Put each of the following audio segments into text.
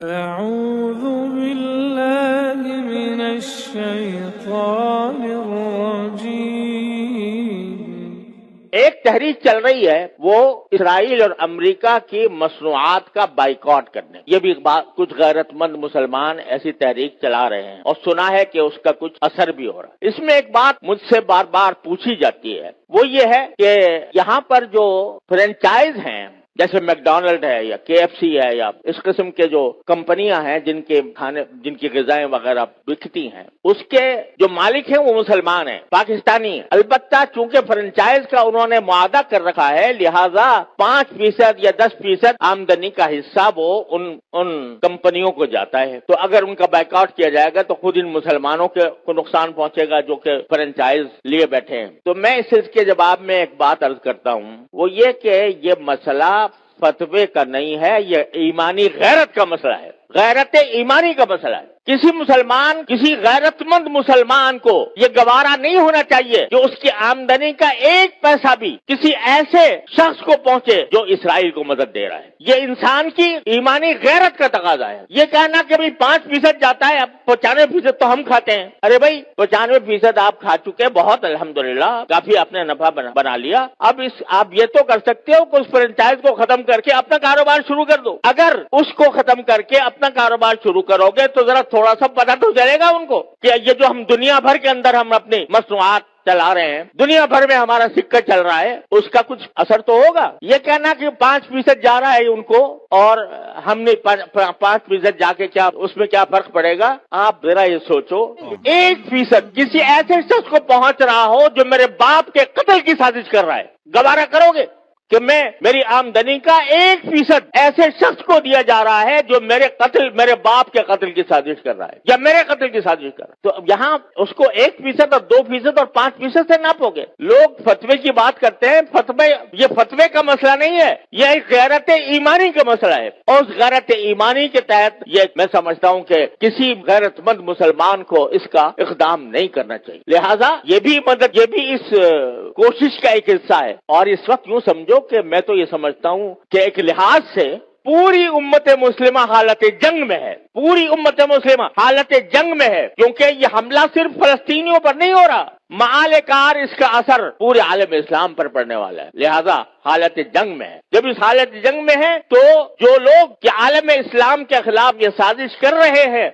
أعوذ بالله من الشيطان الرجيم۔ ایک تحریک چل رہی ہے وہ اسرائیل اور امریکہ کی مصنوعات کا بائیکاٹ کرنے، یہ بھی کچھ غیرت مند مسلمان ایسی تحریک چلا رہے ہیں اور سنا ہے کہ اس کا کچھ اثر بھی ہو رہا ہے۔ اس میں ایک بات مجھ سے بار بار پوچھی جاتی ہے، وہ یہ ہے کہ یہاں پر جو فرینچائز ہیں جیسے میکڈونلڈ ہے یا کے ایف سی ہے یا اس قسم کے جو کمپنیاں ہیں جن کے کھانے جن کی غذائیں وغیرہ بکتی ہیں، اس کے جو مالک ہیں وہ مسلمان ہیں، پاکستانی ہیں۔ البتہ چونکہ فرنچائز کا انہوں نے معاہدہ کر رکھا ہے، لہذا 5% یا 10% آمدنی کا حصہ وہ ان کمپنیوں کو جاتا ہے۔ تو اگر ان کا بائیکاٹ کیا جائے گا تو خود ان مسلمانوں کو نقصان پہنچے گا جو کہ فرنچائز لیے بیٹھے ہیں۔ تو میں اس کے جواب میں ایک بات عرض کرتا ہوں، وہ یہ کہ یہ مسئلہ فتوے کا نہیں ہے، یہ ایمانی غیرت کا مسئلہ ہے، غیرت ایمانی کا مسئلہ ہے۔ کسی مسلمان، کسی غیرت مند مسلمان کو یہ گوارا نہیں ہونا چاہیے کہ اس کی آمدنی کا 1 پیسہ بھی کسی ایسے شخص کو پہنچے جو اسرائیل کو مدد دے رہا ہے۔ یہ انسان کی ایمانی غیرت کا تقاضا ہے۔ یہ کہنا کہ بھی 5% جاتا ہے، اب 95% تو ہم کھاتے ہیں۔ ارے بھائی 95% آپ کھا چکے، بہت الحمدللہ، کافی اپنے نفع بنا لیا۔ اب آپ یہ تو کر سکتے ہو کہ اس فرنچائز کو ختم کر کے اپنا کاروبار شروع کر دو۔ اگر اس کو ختم کر کے اپنا کاروبار شروع کرو گے تو ذرا تھوڑا سا پتہ تو چلے گا ان کو کہ یہ جو ہم دنیا بھر کے اندر ہم اپنی مصنوعات چلا رہے ہیں، دنیا بھر میں ہمارا سکہ چل رہا ہے، اس کا کچھ اثر تو ہوگا۔ یہ کہنا کہ 5% جا رہا ہے ان کو اور ہم نے 5% جا کے کیا اس میں کیا فرق پڑے گا؟ آپ ذرا یہ سوچو، 1% کسی ایسے شخص کو پہنچ رہا ہو جو میرے باپ کے قتل کی سازش کر رہا ہے، گوارا کرو گے کہ میری آمدنی کا 1% ایسے شخص کو دیا جا رہا ہے جو میرے باپ کے قتل کی سازش کر رہا ہے یا میرے قتل کی سازش کر رہا ہے؟ تو یہاں اس کو 1% اور 2% اور 5% سے ناپو گے۔ لوگ فتوے کی بات کرتے ہیں، یہ فتوے کا مسئلہ نہیں ہے، یہ ایک غیرت ایمانی کا مسئلہ ہے، اور اس غیرت ایمانی کے تحت یہ میں سمجھتا ہوں کہ کسی غیرت مند مسلمان کو اس کا اقدام نہیں کرنا چاہیے۔ لہذا یہ بھی اس کوشش کا ایک حصہ ہے۔ اور اس وقت یوں سمجھو کہ میں تو یہ سمجھتا ہوں کہ ایک لحاظ سے پوری امت مسلمہ حالت جنگ میں ہے، پوری امت مسلمہ حالت جنگ میں ہے، کیونکہ یہ حملہ صرف فلسطینیوں پر نہیں ہو رہا، معال کار اس کا اثر پورے عالم اسلام پر پڑنے والا ہے۔ لہذا حالت جنگ میں ہے۔ جب اس حالت جنگ میں ہے تو جو لوگ عالم اسلام کے خلاف یہ سازش کر رہے ہیں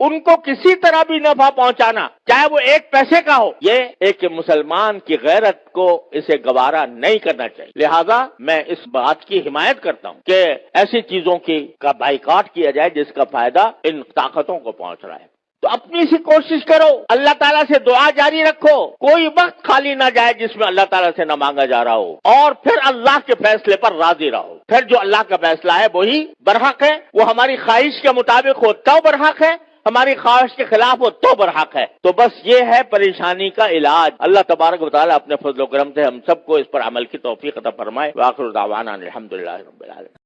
ان کو کسی طرح بھی نفع پہنچانا، چاہے وہ 1 پیسے کا ہو، یہ ایک مسلمان کی غیرت کو اسے گوارا نہیں کرنا چاہیے۔ لہذا میں اس بات کی حمایت کرتا ہوں کہ ایسی چیزوں کا بائیکاٹ کیا جائے جس کا فائدہ ان طاقتوں کو پہنچ رہا ہے۔ تو اپنی سی کوشش کرو، اللہ تعالیٰ سے دعا جاری رکھو، کوئی وقت خالی نہ جائے جس میں اللہ تعالیٰ سے نہ مانگا جا رہا ہو، اور پھر اللہ کے فیصلے پر راضی رہو۔ پھر جو اللہ کا فیصلہ ہے وہی برحق ہے، وہ ہماری خواہش کے مطابق ہو تو برحق ہے، ہماری خواہش کے خلاف ہو تو برحق ہے۔ تو بس یہ ہے پریشانی کا علاج۔ اللہ تبارک و تعالیٰ اپنے فضل و کرم سے ہم سب کو اس پر عمل کی توفیق عطا فرمائے۔ وآخر دعوانا الحمدللہ رب العالمین۔